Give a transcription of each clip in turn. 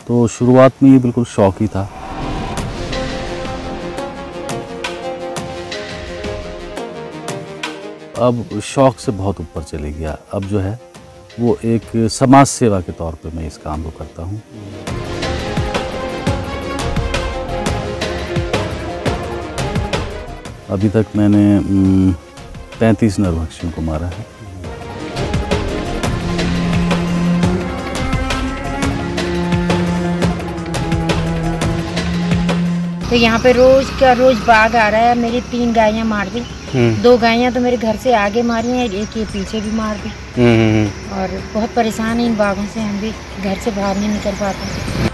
तो शुरुआत में ये बिल्कुल शौक ही था। अब शौक से बहुत ऊपर चले गया। अब जो है वो एक समाज सेवा के तौर पे मैं इस काम को करता हूँ। अभी तक मैंने 35 नरभक्षियों को मारा है। तो यहाँ पे रोज का रोज बाघ आ रहा है। मेरी 3 गायें मार दी। 2 गायें तो मेरे घर से आगे मारी हैं, एक ये पीछे भी मार दी। और बहुत परेशान हैं इन बाघों से। हम भी घर से बाहर नहीं निकल पाते।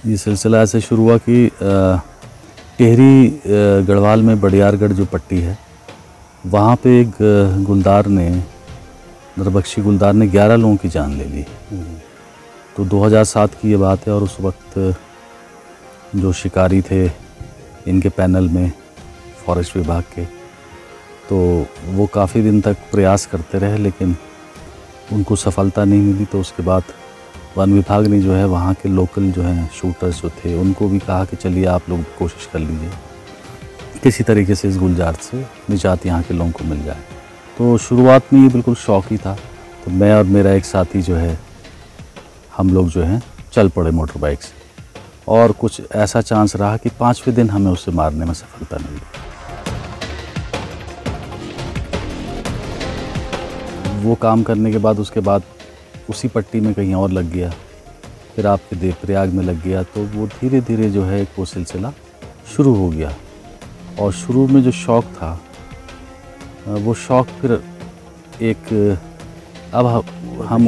ये सिलसिला ऐसे शुरू हुआ कि टिहरी गढ़वाल में बड़ियारगढ़ जो पट्टी है, वहाँ पे एक गुलदार ने, नरभक्षी गुलदार ने 11 लोगों की जान ले ली। तो 2007 की ये बात है और उस वक्त जो शिकारी थे इनके पैनल में फॉरेस्ट विभाग के, तो वो काफ़ी दिन तक प्रयास करते रहे लेकिन उनको सफलता नहीं मिली। तो उसके बाद वन विभाग ने जो है वहाँ के लोकल जो हैं शूटर्स जो थे उनको भी कहा कि चलिए आप लोग कोशिश कर लीजिए, किसी तरीके से इस गुलजार से निजात यहाँ के लोगों को मिल जाए। तो शुरुआत में ये बिल्कुल शौक ही था। तो मैं और मेरा एक साथी जो है, हम लोग जो हैं चल पड़े मोटर बाइक से, और कुछ ऐसा चांस रहा कि 5वें दिन हमें उसे मारने में सफलता मिली। वो काम करने के बाद उसके बाद उसी पट्टी में कहीं और लग गया, फिर आपके देवप्रयाग में लग गया। तो वो धीरे धीरे जो है वो सिलसिला शुरू हो गया। और शुरू में जो शौक़ था वो शौक़ फिर एक अब हम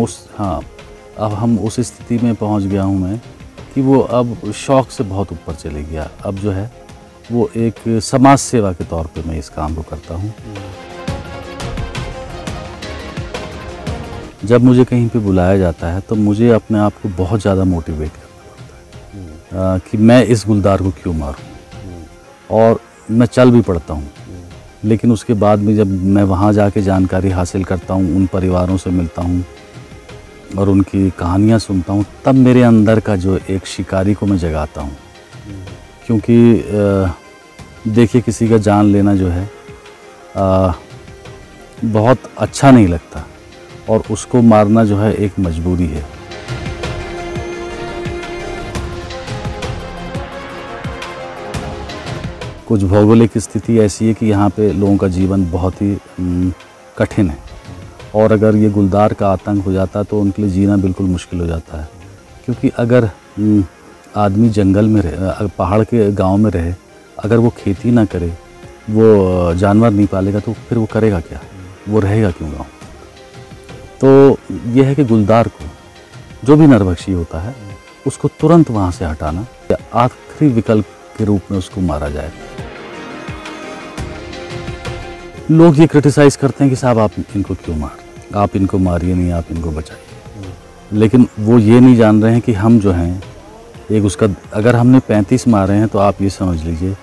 उस स्थिति में पहुंच गया हूं मैं कि वो अब शौक़ से बहुत ऊपर चले गया। अब जो है वो एक समाज सेवा के तौर पे मैं इस काम को करता हूं। जब मुझे कहीं पे बुलाया जाता है तो मुझे अपने आप को बहुत ज़्यादा मोटिवेट करना पड़ता है कि मैं इस गुलदार को क्यों मारूं। और मैं चल भी पड़ता हूं, लेकिन उसके बाद में जब मैं वहाँ जाके जानकारी हासिल करता हूँ, उन परिवारों से मिलता हूँ और उनकी कहानियाँ सुनता हूँ, तब मेरे अंदर का जो एक शिकारी को मैं जगाता हूँ। क्योंकि देखिए किसी का जान लेना जो है बहुत अच्छा नहीं लगता, और उसको मारना जो है एक मजबूरी है। कुछ भौगोलिक स्थिति ऐसी है कि यहाँ पे लोगों का जीवन बहुत ही कठिन है, और अगर ये गुलदार का आतंक हो जाता तो उनके लिए जीना बिल्कुल मुश्किल हो जाता है। क्योंकि अगर आदमी जंगल में रहे, पहाड़ के गांव में रहे, अगर वो खेती ना करे, वो जानवर नहीं पालेगा, तो फिर वो करेगा क्या, वो रहेगा क्यों गाँव। तो ये है कि गुलदार को, जो भी नरभक्षी होता है, उसको तुरंत वहाँ से हटाना या आखिरी विकल्प के रूप में उसको मारा जाए। लोग ये क्रिटिसाइज़ करते हैं कि साहब आप इनको क्यों आप इनको मारिए नहीं, आप इनको बचाइए। लेकिन वो ये नहीं जान रहे हैं कि हम जो हैं एक उसका, अगर हमने 35 मारे हैं तो आप ये समझ लीजिए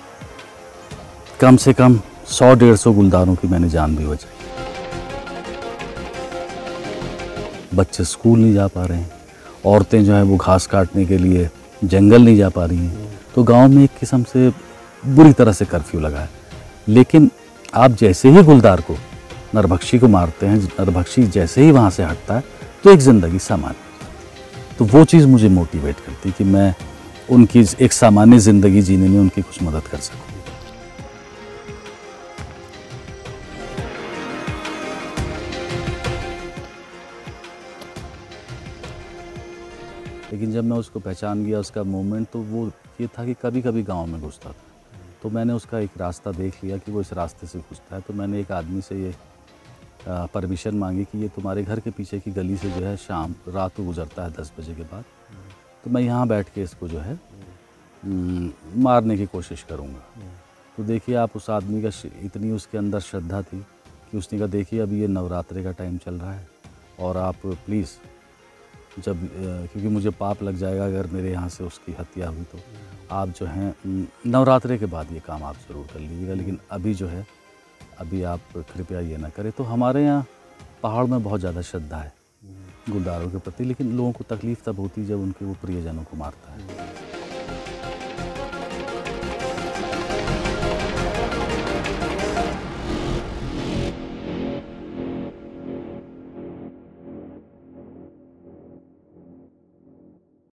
कम से कम 100-150 गुलदारों की मैंने जान भी बचाई। बच्चे स्कूल नहीं जा पा रहे हैं, औरतें जो हैं वो घास काटने के लिए जंगल नहीं जा पा रही हैं। तो गांव में एक किस्म से बुरी तरह से कर्फ्यू लगा है। लेकिन आप जैसे ही गुलदार को, नरभक्षी को मारते हैं, नरभक्षी जैसे ही वहाँ से हटता है तो एक ज़िंदगी सामान्य हो जाती है। तो वो चीज़ मुझे मोटिवेट करती है कि मैं उनकी एक सामान्य ज़िंदगी जीने में उनकी कुछ मदद कर सकूँ। लेकिन जब मैं उसको पहचान गया, उसका मूवमेंट, तो वो ये था कि कभी कभी गांव में घुसता था। तो मैंने उसका एक रास्ता देख लिया कि वो इस रास्ते से घुसता है। तो मैंने एक आदमी से ये परमिशन मांगी कि ये तुम्हारे घर के पीछे की गली से जो है रात को गुजरता है 10 बजे के बाद, तो मैं यहाँ बैठ के इसको जो है मारने की कोशिश करूँगा। तो देखिए आप, उस आदमी का इतनी उसके अंदर श्रद्धा थी कि उसने कहा देखिए अभी ये नवरात्रि का टाइम चल रहा है और आप प्लीज़ क्योंकि मुझे पाप लग जाएगा अगर मेरे यहाँ से उसकी हत्या हुई, तो आप जो हैं नवरात्रि के बाद ये काम आप ज़रूर कर लीजिएगा, लेकिन अभी जो है अभी आप कृपया ये ना करें। तो हमारे यहाँ पहाड़ में बहुत ज़्यादा श्रद्धा है गुलदारों के प्रति, लेकिन लोगों को तकलीफ़ तब होती है जब उनके वो प्रियजनों को मारता है।